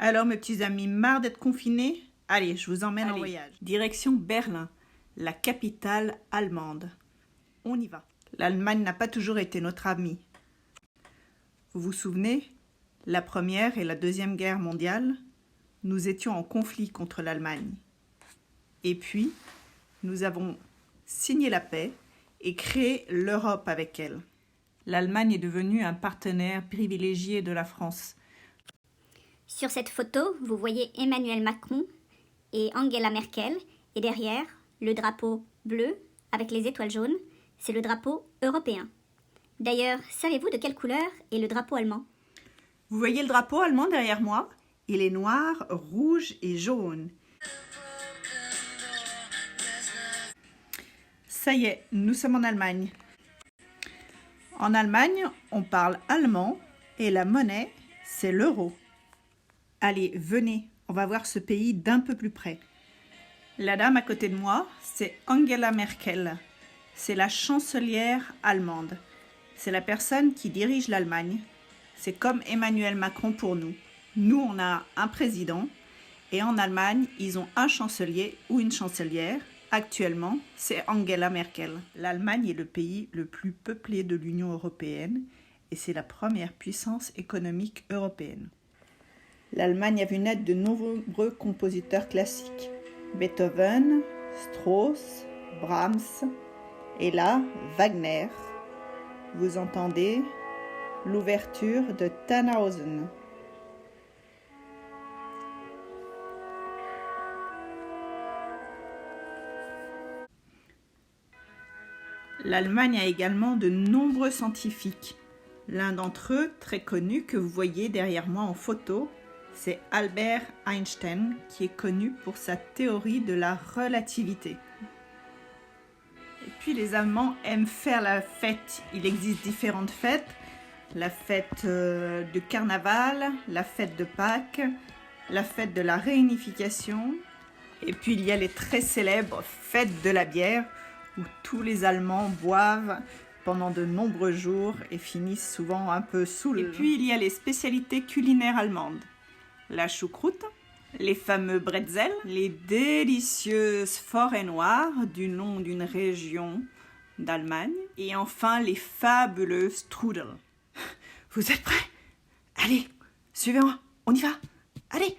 Alors mes petits amis, marre d'être confinés? Allez, je vous emmène en voyage. Direction Berlin, la capitale allemande. On y va. L'Allemagne n'a pas toujours été notre amie. Vous vous souvenez? La Première et la Deuxième Guerre mondiale, nous étions en conflit contre l'Allemagne. Et puis, nous avons signé la paix et créé l'Europe avec elle. L'Allemagne est devenue un partenaire privilégié de la France. Sur cette photo, vous voyez Emmanuel Macron et Angela Merkel, et derrière, le drapeau bleu avec les étoiles jaunes, c'est le drapeau européen. D'ailleurs, savez-vous de quelle couleur est le drapeau allemand? Vous voyez le drapeau allemand derrière moi? Il est noir, rouge et jaune. Ça y est, nous sommes en Allemagne. En Allemagne, on parle allemand et la monnaie, c'est l'euro. Allez, venez, on va voir ce pays d'un peu plus près. La dame à côté de moi, c'est Angela Merkel. C'est la chancelière allemande. C'est la personne qui dirige l'Allemagne. C'est comme Emmanuel Macron pour nous. Nous, on a un président et en Allemagne, ils ont un chancelier ou une chancelière. Actuellement, c'est Angela Merkel. L'Allemagne est le pays le plus peuplé de l'Union européenne et c'est la première puissance économique européenne. L'Allemagne a vu naître de nombreux compositeurs classiques. Beethoven, Strauss, Brahms et là, Wagner. Vous entendez l'ouverture de Tannhausen. L'Allemagne a également de nombreux scientifiques. L'un d'entre eux, très connu, que vous voyez derrière moi en photo, c'est Albert Einstein, qui est connu pour sa théorie de la relativité. Et puis les Allemands aiment faire la fête. Il existe différentes fêtes. La fête de carnaval, la fête de Pâques, la fête de la réunification. Et puis il y a les très célèbres fêtes de la bière, où tous les Allemands boivent pendant de nombreux jours et finissent souvent un peu saouls. Et puis il y a les spécialités culinaires allemandes. La choucroute, les fameux bretzels, les délicieuses forêts noires du nom d'une région d'Allemagne, et enfin les fabuleux strudel. Vous êtes prêts? Allez, suivez-moi, on y va. Allez!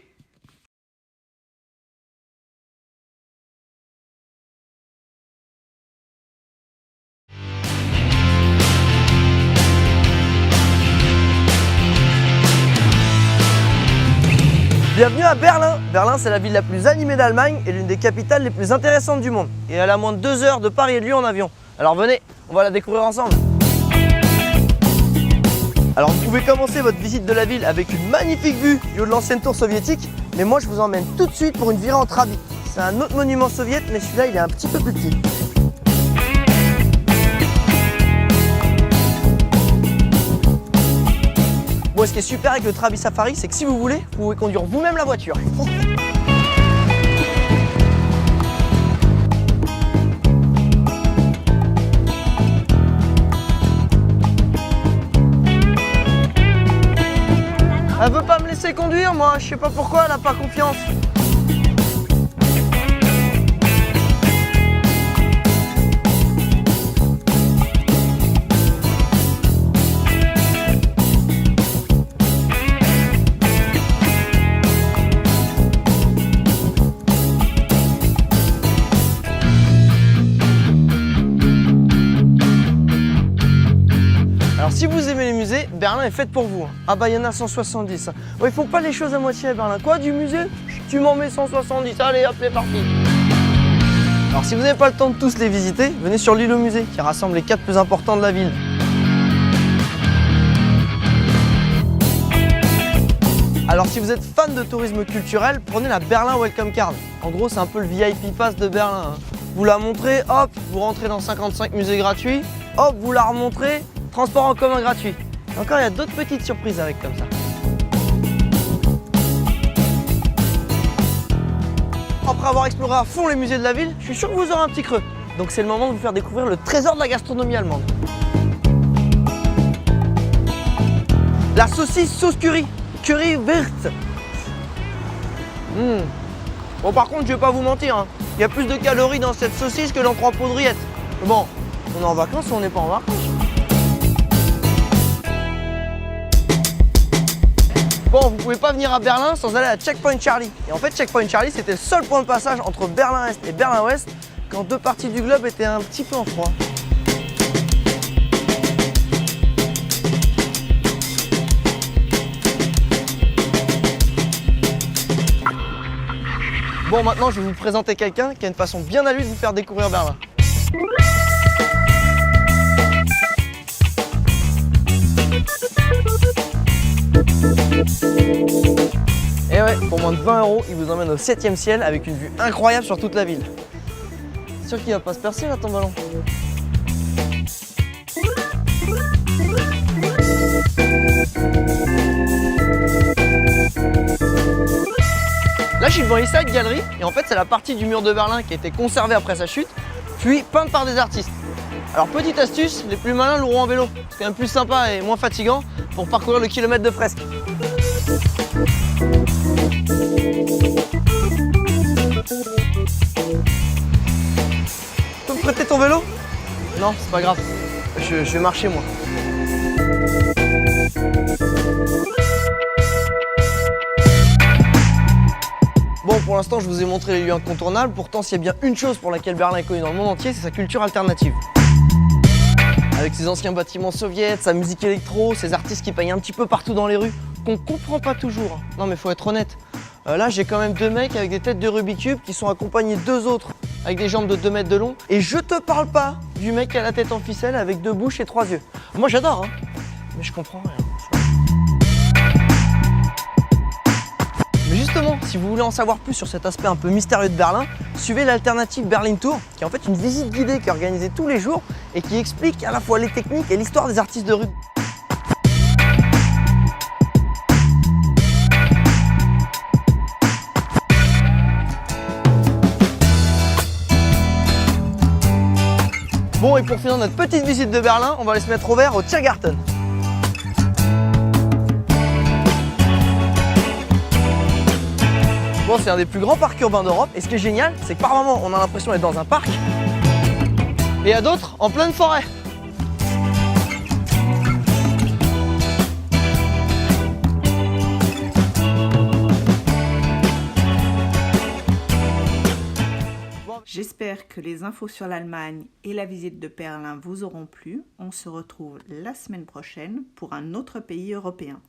Bienvenue à Berlin. Berlin, c'est la ville la plus animée d'Allemagne et l'une des capitales les plus intéressantes du monde. Et elle a moins de 2 heures de Paris et de Lyon en avion. Alors venez, on va la découvrir ensemble. Alors vous pouvez commencer votre visite de la ville avec une magnifique vue du haut de l'ancienne tour soviétique. Mais moi, je vous emmène tout de suite pour une virée en Trabi. C'est un autre monument soviétique, mais celui-là, il est un petit peu plus petit. Bon, ce qui est super avec le Trabi Safari, c'est que si vous voulez, vous pouvez conduire vous-même la voiture. Elle veut pas me laisser conduire, moi, je sais pas pourquoi, elle a pas confiance. Alors si vous aimez les musées, Berlin est faite pour vous. Ah bah il y en a 170. Ouais, ils font pas les choses à moitié à Berlin. Quoi, du musée? Tu m'en mets 170, allez hop, c'est parti. Alors si vous n'avez pas le temps de tous les visiter, venez sur l'île au musée qui rassemble les 4 plus importants de la ville. Alors si vous êtes fan de tourisme culturel, prenez la Berlin Welcome Card. En gros, c'est un peu le VIP Pass de Berlin. Vous la montrez, hop, vous rentrez dans 55 musées gratuits. Hop, vous la remontrez, transport en commun gratuit. Et encore, il y a d'autres petites surprises avec comme ça. Après avoir exploré à fond les musées de la ville, je suis sûr que vous aurez un petit creux. Donc c'est le moment de vous faire découvrir le trésor de la gastronomie allemande. La saucisse sauce curry, Currywurst. Bon, par contre, je vais pas vous mentir, hein. Il y a plus de calories dans cette saucisse que dans 3 pots de rillettes. Mais bon, on est en vacances ou on n'est pas en vacances? Bon, vous pouvez pas venir à Berlin sans aller à Checkpoint Charlie. Et en fait, Checkpoint Charlie, c'était le seul point de passage entre Berlin-Est et Berlin-Ouest quand deux parties du globe étaient un petit peu en froid. Bon, maintenant, je vais vous présenter quelqu'un qui a une façon bien à lui de vous faire découvrir Berlin. Et ouais, pour moins de 20 €, il vous emmène au 7e ciel avec une vue incroyable sur toute la ville. C'est sûr qu'il va pas se percer là ton ballon. Là, je suis devant l'East Side Gallery et en fait, c'est la partie du mur de Berlin qui a été conservée après sa chute, puis peinte par des artistes. Alors, petite astuce, les plus malins loueront en vélo. C'est quand même plus sympa et moins fatigant pour parcourir le kilomètre de fresque. Tu peux me prêter ton vélo? Non, c'est pas grave. Je vais marcher moi. Bon, pour l'instant, je vous ai montré les lieux incontournables. Pourtant, s'il y a bien une chose pour laquelle Berlin est connu dans le monde entier, c'est sa culture alternative. Avec ses anciens bâtiments soviétiques, sa musique électro, ses artistes qui peignent un petit peu partout dans les rues, qu'on comprend pas toujours. Non, mais faut être honnête. Là, j'ai quand même deux mecs avec des têtes de Rubik's Cube qui sont accompagnés de deux autres avec des jambes de 2 mètres de long. Et je te parle pas du mec qui a la tête en ficelle avec 2 bouches et 3 yeux. Moi, j'adore, hein. Mais je comprends rien. Mais justement, si vous voulez en savoir plus sur cet aspect un peu mystérieux de Berlin, suivez l'Alternative Berlin Tour, qui est en fait une visite guidée qui est organisée tous les jours et qui explique à la fois les techniques et l'histoire des artistes de rue. Bon, et pour finir notre petite visite de Berlin, on va aller se mettre au vert au Tiergarten. Bon, c'est un des plus grands parcs urbains d'Europe et ce qui est génial, c'est que par moments on a l'impression d'être dans un parc et à d'autres en pleine forêt. J'espère que les infos sur l'Allemagne et la visite de Berlin vous auront plu. On se retrouve la semaine prochaine pour un autre pays européen.